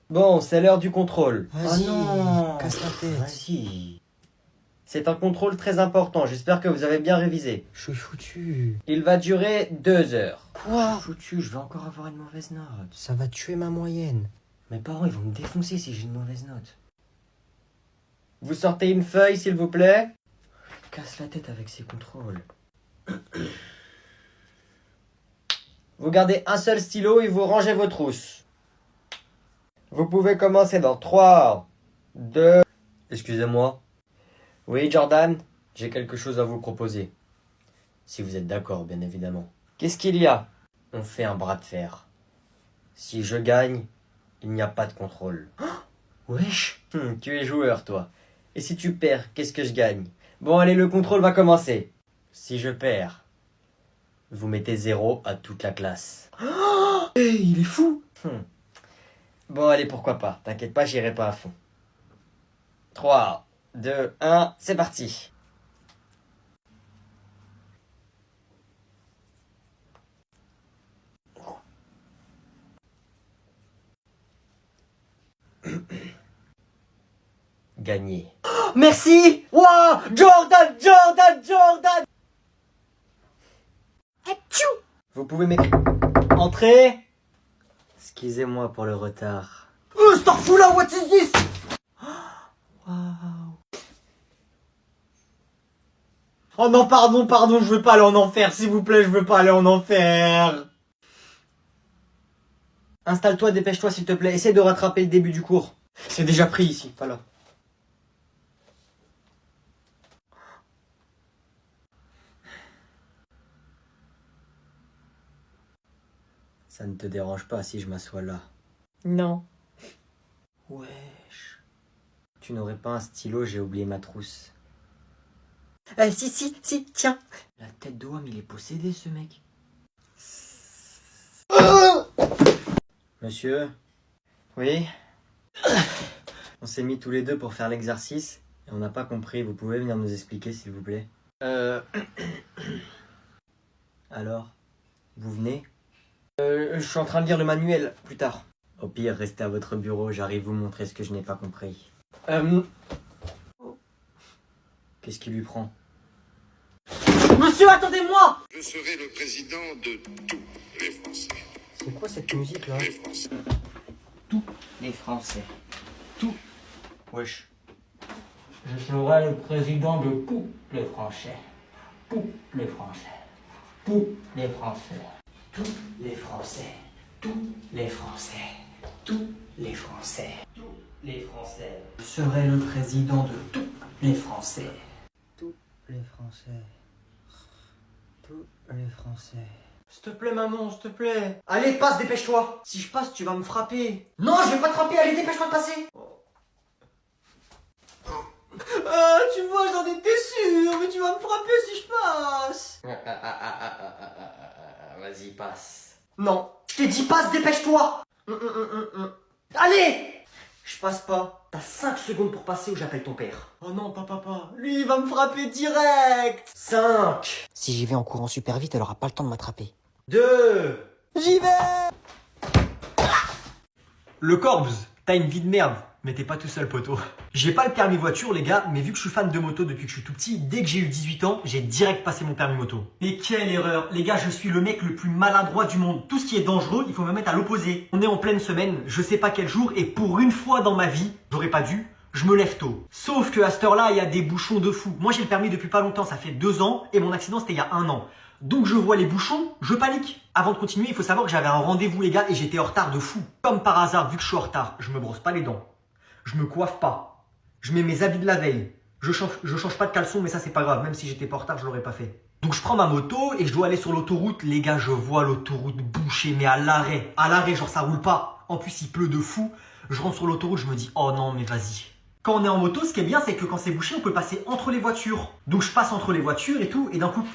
Bon, c'est l'heure du contrôle. Vas-y, Oh non, casse la tête. Vas-y. C'est un contrôle très important, j'espère que vous avez bien révisé. Je suis foutu. Il va durer 2 heures. Quoi? Foutu, je vais encore avoir une mauvaise note. Ça va tuer ma moyenne. Mes parents, ils vont me défoncer si j'ai une mauvaise note. Vous sortez une feuille, s'il vous plaît. Casse la tête avec ces contrôles. Vous gardez un seul stylo et vous rangez vos trousses. Vous pouvez commencer dans 3, 2... Excusez-moi. Oui, Jordan, j'ai quelque chose à vous proposer. Si vous êtes d'accord, bien évidemment. Qu'est-ce qu'il y a? On fait un bras de fer. Si je gagne, il n'y a pas de contrôle. Wesh, tu es joueur, toi. Et si tu perds, qu'est-ce que je gagne? Bon, allez, le contrôle va commencer. Si je perds, vous mettez 0 à toute la classe. Hey, il est fou. Bon, allez, pourquoi pas. T'inquiète pas, j'irai pas à fond. 3, 2, 1, c'est parti. Gagné. Merci! Wow! Jordan! Jordan! Jordan! Atchou! Vous pouvez m'écrire. Entrez! Excusez-moi pour le retard. Starfoula, what is this? Waouh! Oh non, pardon, je veux pas aller en enfer, s'il vous plaît, je veux pas aller en enfer. Installe-toi, dépêche-toi, s'il te plaît. Essaie de rattraper le début du cours. C'est déjà pris ici, pas là. Ça ne te dérange pas si je m'assois là? Non. Wesh. Tu n'aurais pas un stylo, j'ai oublié ma trousse. Si, tiens. La tête de homme, il est possédé, ce mec. Monsieur? Oui? On s'est mis tous les deux pour faire l'exercice et on n'a pas compris. Vous pouvez venir nous expliquer, s'il vous plaît? Alors? Vous venez? Je suis en train de lire le manuel, plus tard. Au pire, restez à votre bureau, j'arrive vous montrer ce que je n'ai pas compris. Qu'est-ce qui lui prend? Monsieur, attendez-moi! Je serai le président de tous les Français. C'est quoi cette musique là? Les Français. Tous les Français. Tout. Wesh. Je serai le président de tous les Français. Tous les Français. Tous les Français. Tous les Français. Tous les Français. Tous les Français. Tous les Français. Je serai le président de tous les Français. Tous les Français. Tous les Français. S'il te plaît, maman, s'il te plaît. Allez, passe, dépêche-toi. Si je passe, tu vas me frapper. Non, je vais pas te frapper, allez, dépêche-toi de passer. Ah, tu vois, j'en étais sûr, mais tu vas me frapper si je passe. Vas-y, passe. Non, je t'ai dit passe, dépêche-toi. Allez. Je passe pas. T'as 5 secondes pour passer ou j'appelle ton père. Oh non, papa. Lui, il va me frapper direct. 5. Si j'y vais en courant super vite, elle aura pas le temps de m'attraper. 2. J'y vais! Le Corbs, t'as une vie de merde, mais t'es pas tout seul, poteau. J'ai pas le permis voiture, les gars, mais vu que je suis fan de moto depuis que je suis tout petit, dès que j'ai eu 18 ans, j'ai direct passé mon permis moto. Mais quelle erreur! Les gars, je suis le mec le plus maladroit du monde. Tout ce qui est dangereux, il faut me mettre à l'opposé. On est en pleine semaine, je sais pas quel jour, et pour une fois dans ma vie, j'aurais pas dû, je me lève tôt. Sauf que à cette heure-là, il y a des bouchons de fou. Moi, j'ai le permis depuis pas longtemps, ça fait 2 ans, et mon accident, c'était il y a 1 an. Donc je vois les bouchons, je panique. Avant de continuer, il faut savoir que j'avais un rendez-vous les gars et j'étais en retard de fou. Comme par hasard, vu que je suis en retard, je me brosse pas les dents. Je me coiffe pas. Je mets mes habits de la veille. Je change pas de caleçon, mais ça c'est pas grave, même si j'étais pas en retard, je l'aurais pas fait. Donc je prends ma moto et je dois aller sur l'autoroute. Les gars, je vois l'autoroute bouchée, mais à l'arrêt. À l'arrêt, genre ça roule pas. En plus, il pleut de fou. Je rentre sur l'autoroute, je me dis, oh non, mais vas-y. Quand on est en moto, ce qui est bien, c'est que quand c'est bouché, on peut passer entre les voitures. Donc je passe entre les voitures et tout, et d'un coup,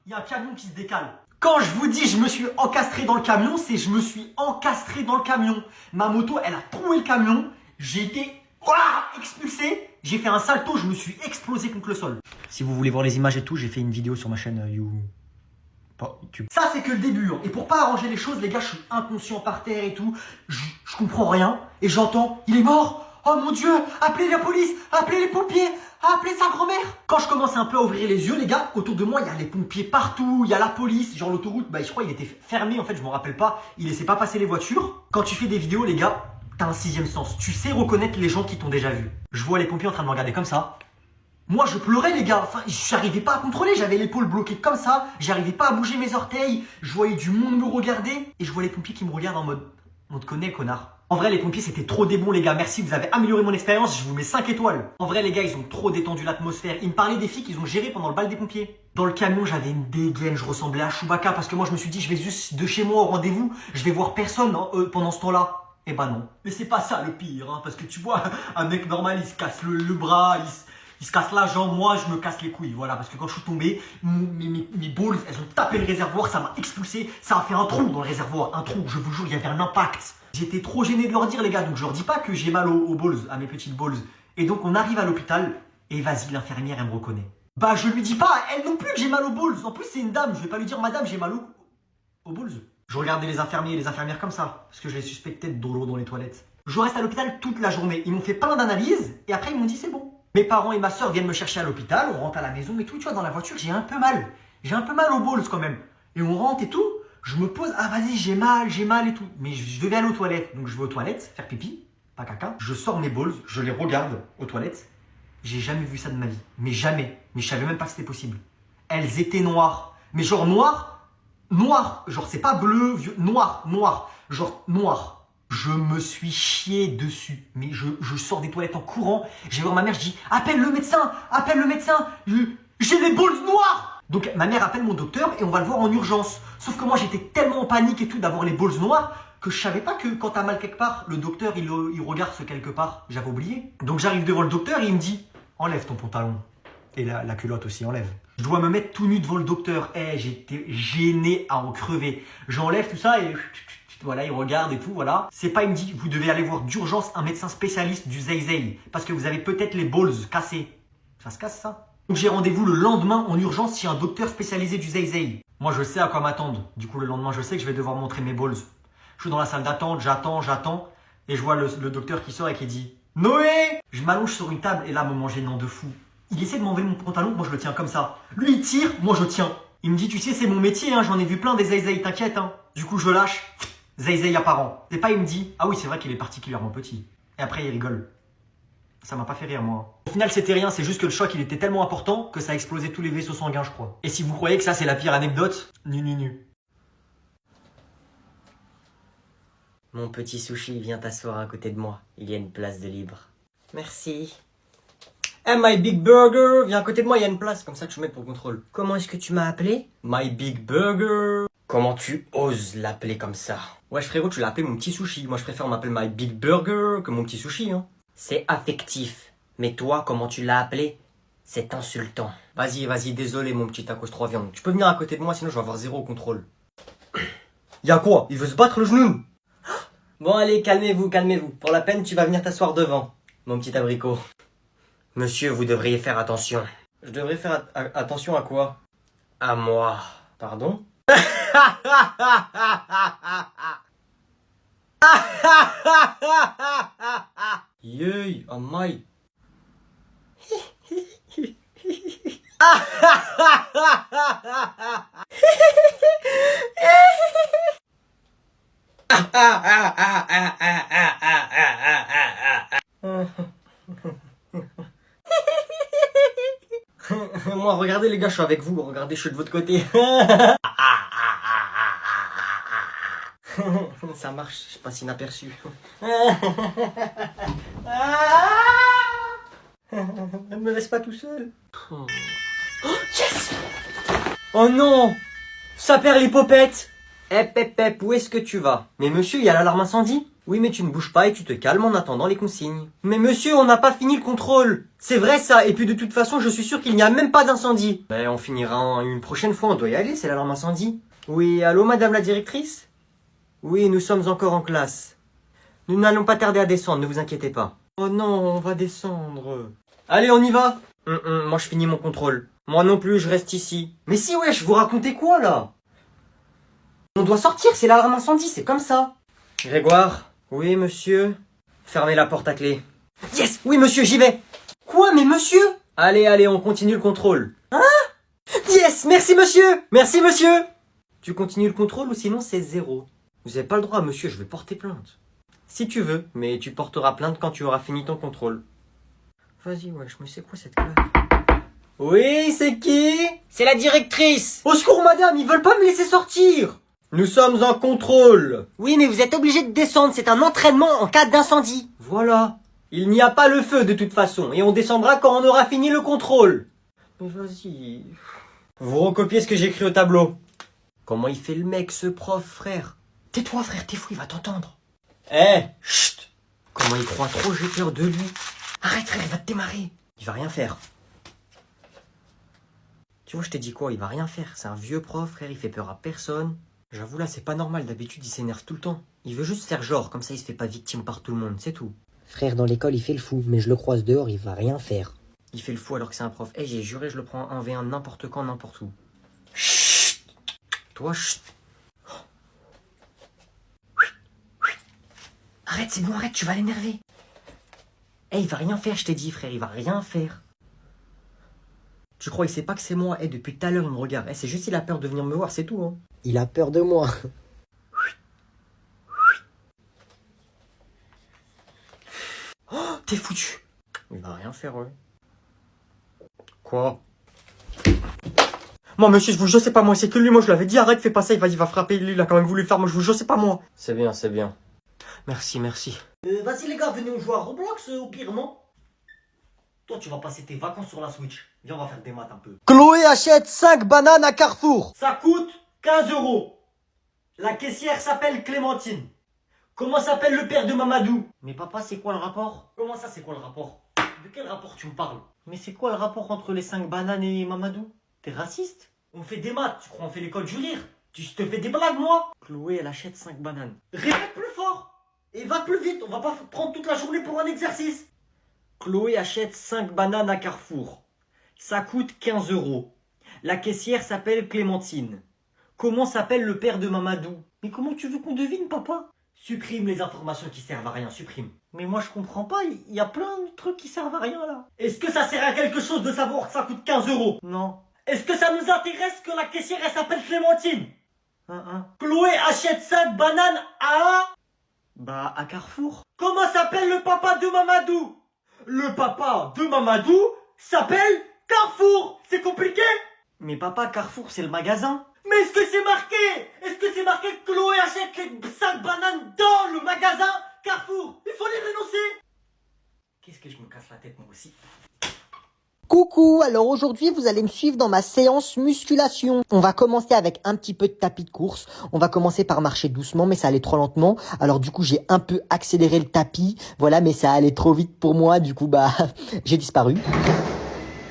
il y a un camion qui se décale. Quand je vous dis je me suis encastré dans le camion, c'est je me suis encastré dans le camion. Ma moto, elle a troué le camion. J'ai été expulsé. J'ai fait un salto, je me suis explosé contre le sol. Si vous voulez voir les images et tout, j'ai fait une vidéo sur ma chaîne Ça, c'est que le début. Hein. Et pour pas arranger les choses, les gars, je suis inconscient par terre et tout. Je comprends rien. Et j'entends, il est mort. Oh mon Dieu, appelez la police, appelez les pompiers, appelez sa grand-mère. Quand je commence un peu à ouvrir les yeux, les gars, autour de moi, il y a les pompiers partout, il y a la police. Genre l'autoroute, bah, je crois il était fermé, en fait, je me rappelle pas. Il laissait pas passer les voitures. Quand tu fais des vidéos, les gars, t'as un sixième sens. Tu sais reconnaître les gens qui t'ont déjà vu. Je vois les pompiers en train de me regarder comme ça. Moi, je pleurais, les gars. Enfin, j'arrivais pas à contrôler. J'avais l'épaule bloquée comme ça. J'arrivais pas à bouger mes orteils. Je voyais du monde me regarder. Et je vois les pompiers qui me regardent en mode, on te connaît, connard. En vrai, les pompiers, c'était trop des bons, les gars. Merci, vous avez amélioré mon expérience. Je vous mets 5 étoiles. En vrai, les gars, ils ont trop détendu l'atmosphère. Ils me parlaient des filles qu'ils ont gérées pendant le bal des pompiers. Dans le camion, j'avais une dégaine. Je ressemblais à Chewbacca parce que moi, je me suis dit, je vais juste de chez moi au rendez-vous. Je vais voir personne pendant ce temps-là. Eh ben non. Mais c'est pas ça le pire, hein, parce que tu vois, un mec normal, il se casse le bras, il se casse la jambe, moi je me casse les couilles, voilà, parce que quand je suis tombé, mes balls, elles ont tapé le réservoir, ça m'a expulsé, ça a fait un trou dans le réservoir, un trou, je vous jure, il y avait un impact. J'étais trop gêné de leur dire, les gars, donc je leur dis pas que j'ai mal aux balls, à mes petites balls. Et donc on arrive à l'hôpital, et vas-y, l'infirmière, elle me reconnaît. Bah je lui dis pas, elle non plus, que j'ai mal aux balls, en plus c'est une dame, je vais pas lui dire, madame, j'ai mal aux balls. Je regardais les infirmiers et les infirmières comme ça, parce que je les suspectais de dolo dans les toilettes. Je reste à l'hôpital toute la journée, ils m'ont fait plein d'analyses, et après ils m'ont dit c'est bon. Mes parents et ma soeur viennent me chercher à l'hôpital, on rentre à la maison et tout, tu vois, dans la voiture, j'ai un peu mal. J'ai un peu mal aux balls quand même. Et on rentre et tout, je me pose, ah vas-y, j'ai mal et tout. Mais je devais aller aux toilettes, donc je vais aux toilettes, faire pipi, pas caca. Je sors mes balls, je les regarde aux toilettes. J'ai jamais vu ça de ma vie, mais jamais. Mais je savais même pas que c'était possible. Elles étaient noires, mais genre noires, genre c'est pas bleu, vieux, noir, genre noir. Je me suis chié dessus, mais je sors des toilettes en courant, je vais voir ma mère, je dis « Appelle le médecin, j'ai les balls noires !» Donc ma mère appelle mon docteur et on va le voir en urgence. Sauf que moi j'étais tellement en panique et tout d'avoir les balls noires que je savais pas que quand t'as mal quelque part, le docteur il regarde ce quelque part, j'avais oublié. Donc j'arrive devant le docteur et il me dit « Enlève ton pantalon. » Et la culotte aussi, enlève. Je dois me mettre tout nu devant le docteur. J'étais gêné à en crever. J'enlève tout ça et voilà, il regarde et tout, voilà. C'est pas, il me dit, vous devez aller voir d'urgence un médecin spécialiste du zay parce que vous avez peut-être les balls cassés. Ça se casse, ça? Donc j'ai rendez-vous le lendemain en urgence chez un docteur spécialisé du zay. Moi, je sais à quoi m'attendre. Du coup, le lendemain, je sais que je vais devoir montrer mes balls. Je suis dans la salle d'attente, j'attends. Et je vois le docteur qui sort et qui dit « Noé !» Je m'allonge sur une table et là, moment gênant de fou. Il essaie de m'enlever mon pantalon, moi je le tiens comme ça. Lui il tire, moi je tiens. Il me dit tu sais c'est mon métier, hein, j'en ai vu plein des zay, t'inquiète. Hein. Du coup je lâche, zay apparent. C'est pas il me dit, ah oui c'est vrai qu'il est particulièrement petit. Et après il rigole. Ça m'a pas fait rire moi. Au final c'était rien, c'est juste que le choc il était tellement important que ça a explosé tous les vaisseaux sanguins je crois. Et si vous croyez que ça c'est la pire anecdote, nu. Mon petit sushi, viens t'asseoir à côté de moi. Il y a une place de libre. Merci. Hey, my big burger, viens à côté de moi, il y a une place, comme ça tu mets pour le contrôle. Comment est-ce que tu m'as appelé? My big burger. Comment tu oses l'appeler comme ça? Wesh frérot, tu l'as appelé mon petit sushi. Moi je préfère m'appeler my big burger que mon petit sushi, hein. C'est affectif. Mais toi, comment tu l'as appelé? C'est insultant. Vas-y, désolé mon petit tacos 3 viandes. Tu peux venir à côté de moi, sinon je vais avoir 0 au contrôle. Y'a quoi? Il veut se battre le genou? Bon allez, calmez-vous. Pour la peine, tu vas venir t'asseoir devant, mon petit abricot. Monsieur, vous devriez faire attention. Je devrais faire attention à quoi? À moi. Pardon? Yey, oh my. Moi, regardez les gars, je suis avec vous. Regardez, je suis de votre côté. Ça marche, je passe inaperçu. Ne me laisse pas tout seul. Oh, yes! Oh non! Ça perd les popettes! Hep, où est-ce que tu vas? Mais monsieur, il y a l'alarme incendie? Oui, mais tu ne bouges pas et tu te calmes en attendant les consignes. Mais monsieur, on n'a pas fini le contrôle. C'est vrai ça, et puis de toute façon, je suis sûr qu'il n'y a même pas d'incendie. Ben, on finira une prochaine fois, on doit y aller, c'est l'alarme incendie. Oui, allô, madame la directrice? Oui, nous sommes encore en classe. Nous n'allons pas tarder à descendre, ne vous inquiétez pas. Oh non, on va descendre. Allez, on y va. Moi, je finis mon contrôle. Moi non plus, je reste ici. Mais si, wesh, vous racontez quoi, là? On doit sortir, c'est l'alarme incendie, c'est comme ça. Grégoire? Oui, monsieur? Fermez la porte à clé. Yes, oui monsieur, j'y vais. Quoi, mais monsieur? Allez, on continue le contrôle. Yes, merci monsieur. Merci, monsieur! Tu continues le contrôle ou sinon c'est 0. Vous n'avez pas le droit, monsieur, je vais porter plainte. Si tu veux, mais tu porteras plainte quand tu auras fini ton contrôle. Vas-y, wesh, mais c'est quoi cette claque? Oui, c'est qui? C'est la directrice. Au secours, madame, ils veulent pas me laisser sortir! Nous sommes en contrôle! Oui, mais vous êtes obligé de descendre, c'est un entraînement en cas d'incendie. Voilà. Il n'y a pas le feu de toute façon, et on descendra quand on aura fini le contrôle. Mais vas-y. Vous recopiez ce que j'ai écrit au tableau. Comment il fait le mec, ce prof, frère? Tais-toi frère, t'es fou, il va t'entendre. Chut! Comment il croit trop, j'ai peur de lui. Arrête frère, il va te démarrer. Il va rien faire. Tu vois, je t'ai dit quoi? Il va rien faire. C'est un vieux prof, frère, il fait peur à personne. J'avoue, là, c'est pas normal. D'habitude, il s'énerve tout le temps. Il veut juste faire genre, comme ça, il se fait pas victime par tout le monde, c'est tout. Frère, dans l'école, il fait le fou, mais je le croise dehors, il va rien faire. Il fait le fou alors que c'est un prof. J'ai juré, je le prends en 1v1 n'importe quand, n'importe où. Chut. Toi, chut. Arrête, c'est bon, arrête, tu vas l'énerver. Il va rien faire, je t'ai dit, frère, il va rien faire. Tu crois, il sait pas que c'est moi? Depuis tout à l'heure, il me regarde. C'est juste il a peur de venir me voir, c'est tout, hein. Il a peur de moi. Oh, t'es foutu. Il va rien faire, ouais. Quoi? Moi, monsieur, je vous jure, c'est pas moi, c'est que lui. Moi, je l'avais dit, arrête, fais pas ça, il va frapper. Lui, il a quand même voulu le faire. Moi, je vous jure, c'est pas moi. C'est bien, c'est bien. Merci, merci. Vas-y les gars, venez on joue à Roblox au pire, non? Toi, tu vas passer tes vacances sur la Switch. Viens, on va faire des maths un peu. Chloé achète 5 bananes à Carrefour. Ça coûte 15 €. La caissière s'appelle Clémentine. Comment s'appelle le père de Mamadou? Mais papa, c'est quoi le rapport? Comment ça, c'est quoi le rapport? De quel rapport tu me parles? Mais c'est quoi le rapport entre les 5 bananes et Mamadou? T'es raciste? On fait des maths, tu crois on fait l'école du rire? Tu te fais des blagues, moi? Chloé, elle achète 5 bananes. Répète plus fort. Et va plus vite, on va pas prendre toute la journée pour un exercice. Chloé achète 5 bananes à Carrefour. Ça coûte 15 €. La caissière s'appelle Clémentine. Comment s'appelle le père de Mamadou? Mais comment tu veux qu'on devine, papa? Supprime les informations qui servent à rien, supprime. Mais moi, je comprends pas, il y a plein de trucs qui servent à rien, là. Est-ce que ça sert à quelque chose de savoir que ça coûte 15 €? Non. Est-ce que ça nous intéresse que la caissière, elle s'appelle Clémentine? Hein. Chloé achète 5 bananes à... Bah, à Carrefour. Comment s'appelle le papa de Mamadou? Le papa de Mamadou s'appelle Carrefour. C'est compliqué? Mais papa, Carrefour, c'est le magasin. Mais est-ce que c'est marqué? Est-ce que c'est marqué que Chloé achète les 5 bananes dans le magasin Carrefour? Il faut les dénoncer. Qu'est-ce que je me casse la tête moi aussi? Coucou, alors aujourd'hui vous allez me suivre dans ma séance musculation. On va commencer avec un petit peu de tapis de course. On va commencer par marcher doucement mais ça allait trop lentement. Alors du coup j'ai un peu accéléré le tapis. Voilà, mais ça allait trop vite pour moi. Du coup bah j'ai disparu.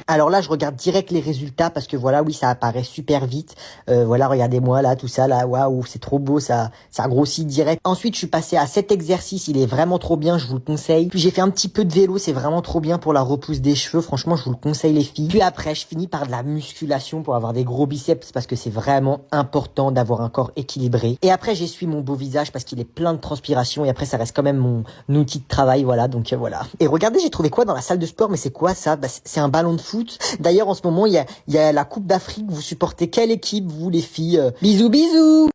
Alors là, je regarde direct les résultats parce que voilà, oui, ça apparaît super vite. Voilà, regardez-moi là, tout ça là, waouh, c'est trop beau, ça grossit direct. Ensuite, je suis passé à cet exercice, il est vraiment trop bien, je vous le conseille. Puis j'ai fait un petit peu de vélo, c'est vraiment trop bien pour la repousse des cheveux. Franchement, je vous le conseille les filles. Puis après, je finis par de la musculation pour avoir des gros biceps parce que c'est vraiment important d'avoir un corps équilibré. Et après, j'essuie mon beau visage parce qu'il est plein de transpiration et après, ça reste quand même mon outil de travail, voilà. Donc voilà. Et regardez, j'ai trouvé quoi dans la salle de sport, mais c'est quoi ça? Bah, c'est un ballon de foot. D'ailleurs, en ce moment, il y a la Coupe d'Afrique. Vous supportez quelle équipe, vous, les filles? Bisous, bisous!